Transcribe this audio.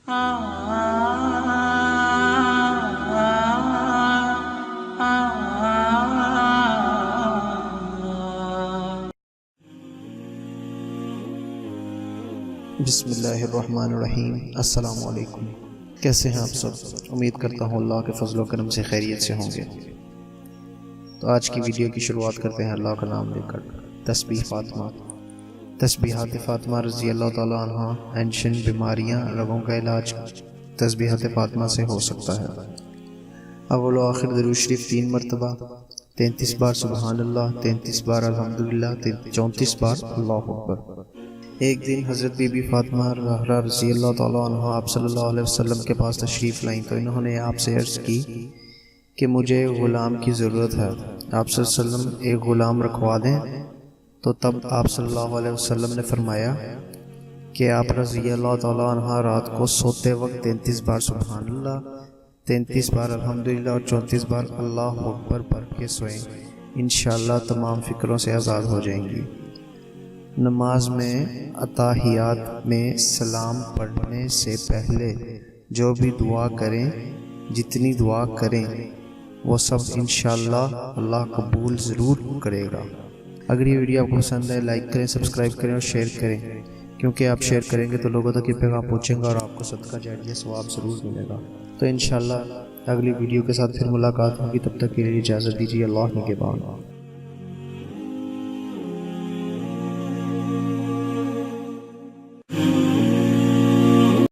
بسم اللہ الرحمن الرحیم۔ السلام علیکم، کیسے ہیں آپ سب؟ امید کرتا ہوں اللہ کے فضل و کرم سے خیریت سے ہوں گے۔ تو آج کی ویڈیو کی شروعات کرتے ہیں اللہ کا نام لے کر۔ تسبیح فاطمہ۔ تسبیحات فاطمہ رضی اللہ تعالیٰ عنہ اینشن بیماریاں رگوں کا علاج تسبیحات فاطمہ سے ہو سکتا ہے۔ اول و آخر درود شریف 3 مرتبہ، 33 بار سبحان اللہ، 33 بار الحمدللہ، 34 بار اللہ اکبر۔ ایک دن حضرت بی بی فاطمہ زہرا رضی اللہ تعالیٰ عنہ آپ صلی اللہ علیہ وسلم کے پاس تشریف لائیں تو انہوں نے آپ سے عرض کی کہ مجھے غلام کی ضرورت ہے، آپ صلی اللہ علیہ وسلم ایک غلام رکھوا دیں۔ تو تب آپ صلی اللہ علیہ وسلم نے فرمایا کہ آپ رضی اللہ تعالیٰ عنہ رات کو سوتے وقت 33 بار سبحان اللہ، 33 بار الحمدللہ اور 34 بار اللہ اکبر پڑھ کے سوئیں، انشاءاللہ تمام فکروں سے آزاد ہو جائیں گی۔ نماز میں اتحیات میں سلام پڑھنے سے پہلے جو بھی دعا کریں، جتنی دعا کریں وہ سب انشاءاللہ اللہ قبول ضرور کرے گا۔ اگر یہ ویڈیو آپ کو پسند ہے لائک کریں، سبسکرائب کریں اور شیئر کریں، کیونکہ آپ شیئر کریں گے تو لوگوں تک یہ پیغام پہنچیں گا اور آپ کو صدقہ جاریہ ثواب ضرور ملے گا۔ تو انشاءاللہ اگلی ویڈیو کے ساتھ پھر ملاقات ہوگی، تب تک کے لیے اجازت دیجیے، اللہ نگہبان۔